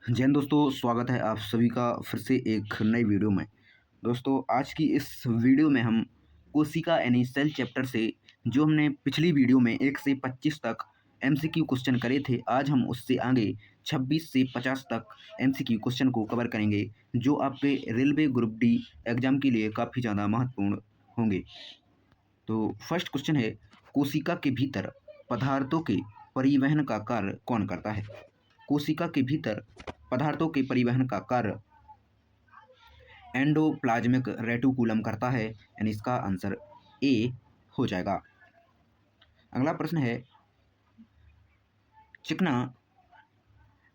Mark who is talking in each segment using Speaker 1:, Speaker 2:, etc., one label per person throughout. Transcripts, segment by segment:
Speaker 1: जय हिंद दोस्तों, स्वागत है आप सभी का फिर से एक नई वीडियो में। दोस्तों, आज की इस वीडियो में हम कोशिका यानी सेल चैप्टर से जो हमने पिछली वीडियो में 1 से 25 तक एमसीक्यू क्वेश्चन करे थे, आज हम उससे आगे 26 से 50 तक एमसीक्यू क्वेश्चन को कवर करेंगे, जो आपके रेलवे ग्रुप डी एग्जाम के लिए काफ़ी ज़्यादा महत्वपूर्ण होंगे। तो फर्स्ट क्वेश्चन है, कोशिका के भीतर पदार्थों के परिवहन का कार्य कौन करता है? कोशिका के भीतर पदार्थों के परिवहन का कार्य एंडोप्लाज्मिक रेटिकुलम करता है, यानी इसका आंसर ए हो जाएगा। अगला प्रश्न है, चिकना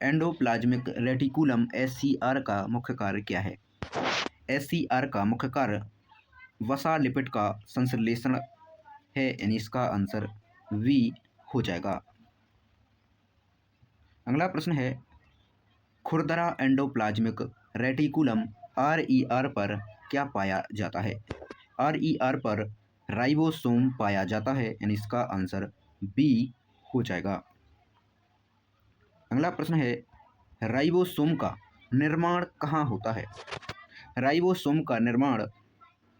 Speaker 1: एंडोप्लाज्मिक रेटिकुलम एससीआर का मुख्य कार्य क्या है? एससीआर का मुख्य कार्य वसा लिपिड का संश्लेषण है, यानी इसका आंसर वी हो जाएगा। अगला प्रश्न है, खुरदरा एंडोप्लाज्मिक रेटिकुलम आरईआर पर क्या पाया जाता है? आरईआर पर राइबोसोम पाया जाता है, यानी इसका आंसर बी हो जाएगा। अगला प्रश्न है, राइबोसोम का निर्माण कहाँ होता है? राइबोसोम का निर्माण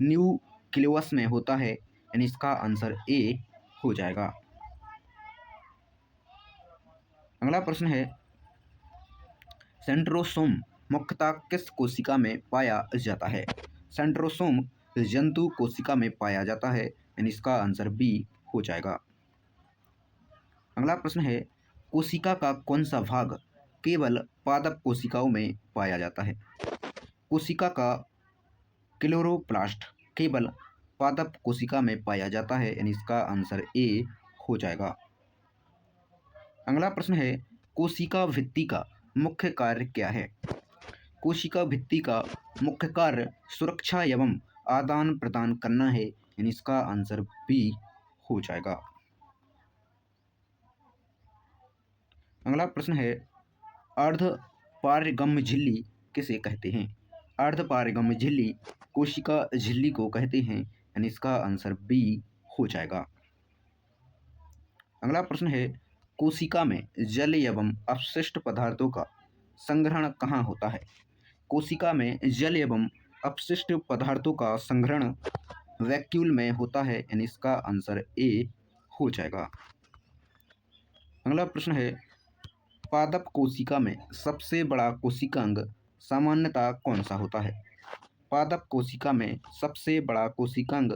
Speaker 1: न्यूक्लियस में होता है, यानी इसका आंसर ए हो जाएगा। अगला प्रश्न है, सेंट्रोसोम मुख्यतः किस कोशिका में पाया जाता है? सेंट्रोसोम जंतु कोशिका में पाया जाता है, यानी इसका आंसर बी हो जाएगा। अगला प्रश्न है, कोशिका का कौन सा भाग केवल पादप कोशिकाओं में पाया जाता है? कोशिका का क्लोरोप्लास्ट केवल पादप कोशिका में पाया जाता है, यानी इसका आंसर ए हो जाएगा। अगला प्रश्न है, कोशिका भित्ति का मुख्य कार्य क्या है? कोशिका भित्ति का मुख्य कार्य सुरक्षा एवं आदान प्रदान करना है, यानी इसका आंसर बी हो जाएगा। अगला प्रश्न है, अर्धपारगम्य झिल्ली किसे कहते हैं? अर्धपारगम्य झिल्ली कोशिका झिल्ली को कहते हैं, यानी इसका आंसर बी हो जाएगा। अगला प्रश्न है, कोशिका में जल एवं अपशिष्ट पदार्थों का संग्रहण कहाँ होता है? कोशिका में जल एवं अपशिष्ट पदार्थों का संग्रहण वैक्यूल में होता है, यानी इसका आंसर ए हो जाएगा। अगला प्रश्न है, पादप कोशिका में सबसे बड़ा कोशिकांग सामान्यतः कौन सा होता है? पादप कोशिका में सबसे बड़ा कोशिकांग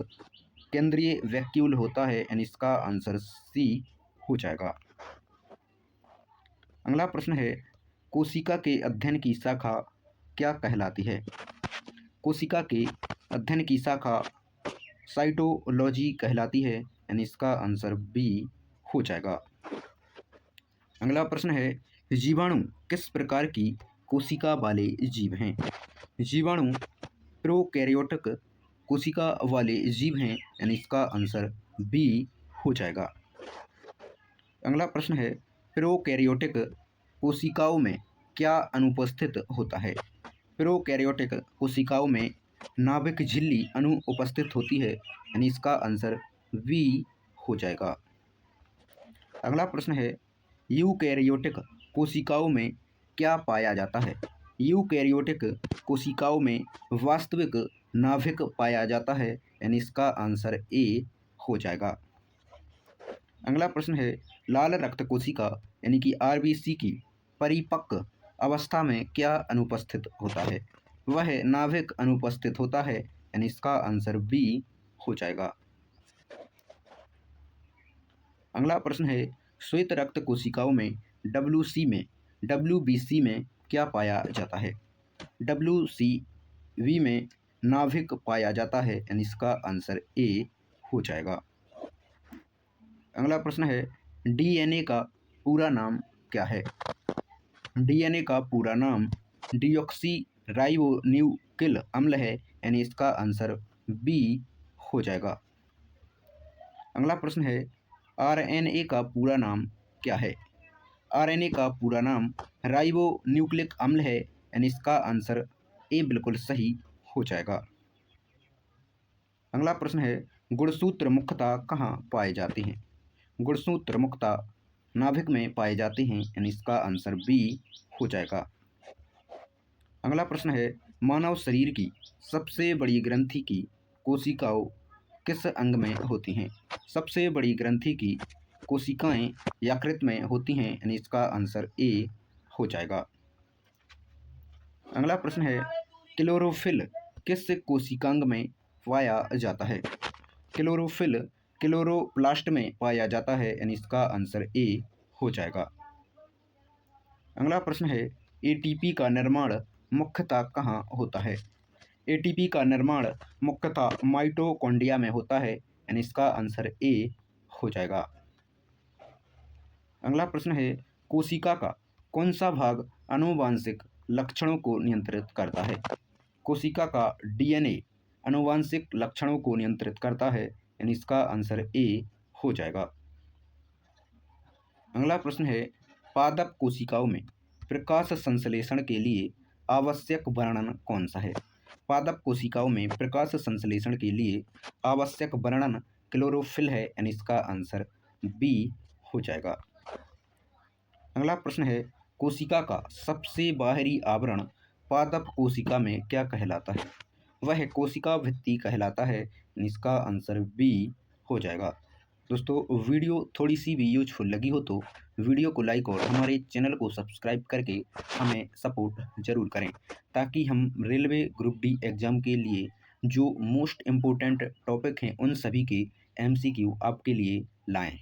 Speaker 1: केंद्रीय वैक्यूल होता है, यानी इसका आंसर सी हो जाएगा। अगला प्रश्न है, कोशिका के अध्ययन की शाखा क्या कहलाती है? कोशिका के अध्ययन की शाखा साइटोलॉजी कहलाती है, यानी इसका आंसर बी हो जाएगा। अगला प्रश्न है, जीवाणु किस प्रकार की कोशिका वाले जीव हैं? जीवाणु प्रोकैरियोटिक कोशिका वाले जीव हैं, यानी इसका आंसर बी हो जाएगा। अगला प्रश्न है, प्रोकैरियोटिक कोशिकाओं में क्या अनुपस्थित होता है? प्रोकैरियोटिक कोशिकाओं में नाभिक झिल्ली अनुपस्थित होती है, यानी इसका आंसर बी हो जाएगा। अगला प्रश्न है, यूकैरियोटिक कोशिकाओं में क्या पाया जाता है? यूकैरियोटिक कोशिकाओं में वास्तविक नाभिक पाया जाता है, यानी इसका आंसर ए हो जाएगा। अगला प्रश्न है, लाल रक्त कोशिका यानी कि आरबीसी की परिपक्व अवस्था में क्या अनुपस्थित होता है? वह नाभिक अनुपस्थित होता है, यानी इसका आंसर बी हो जाएगा। अगला प्रश्न है, श्वेत रक्त कोशिकाओं में डब्ल्यूबीसी में क्या पाया जाता है? डब्ल्यूसीवी में नाभिक पाया जाता है, यानी इसका आंसर ए हो जाएगा। अगला प्रश्न है, डीएनए का पूरा नाम क्या है? डीएनए का पूरा नाम डीऑक्सी राइबोन्यूक्लिक अम्ल है, यानी इसका आंसर बी हो जाएगा। अगला प्रश्न है, आरएनए का पूरा नाम क्या है? आरएनए का पूरा नाम राइबोन्यूक्लिक अम्ल है, यानी इसका आंसर ए बिल्कुल सही हो जाएगा। अगला प्रश्न है, गुणसूत्र मुख्यतः कहाँ पाए जाते हैं? गुणसूत्र मुख्यतः नाभिक में पाए जाते हैं, यानी इसका आंसर बी हो जाएगा। अगला प्रश्न है, मानव शरीर की सबसे बड़ी ग्रंथि की कोशिकाओं किस अंग में होती हैं? सबसे बड़ी ग्रंथि की कोशिकाएं यकृत में होती हैं, यानी इसका आंसर ए हो जाएगा। अगला प्रश्न है, क्लोरोफिल किस कोशिकांग में पाया जाता है? क्लोरोफिल क्लोरोप्लास्ट में पाया जाता है, यानी इसका आंसर ए हो जाएगा। अगला प्रश्न है, एटीपी का निर्माण मुख्यतः कहाँ होता है? एटीपी का निर्माण मुख्यतः माइटोकॉन्ड्रिया में होता है, यानी इसका आंसर ए हो जाएगा। अगला प्रश्न है, कोशिका का कौन सा भाग आनुवांशिक लक्षणों को नियंत्रित करता है? कोशिका का डीएनए आनुवांशिक लक्षणों को नियंत्रित करता है, यानी इसका आंसर ए हो जाएगा। अगला प्रश्न है, पादप कोशिकाओं में प्रकाश संश्लेषण के लिए आवश्यक वर्णन कौन सा है? पादप कोशिकाओं में प्रकाश संश्लेषण के लिए आवश्यक वर्णन क्लोरोफिल है, यानी इसका आंसर बी हो जाएगा। अगला प्रश्न है, कोशिका का सबसे बाहरी आवरण पादप कोशिका में क्या कहलाता है? वह कोशिका भित्ति कहलाता है, यानी इसका आंसर बी हो जाएगा। दोस्तों, वीडियो थोड़ी सी भी यूजफुल लगी हो तो वीडियो को लाइक और हमारे चैनल को सब्सक्राइब करके हमें सपोर्ट ज़रूर करें, ताकि हम रेलवे ग्रुप डी एग्ज़ाम के लिए जो मोस्ट इम्पोर्टेंट टॉपिक हैं उन सभी के एमसीक्यू आपके लिए लाएं।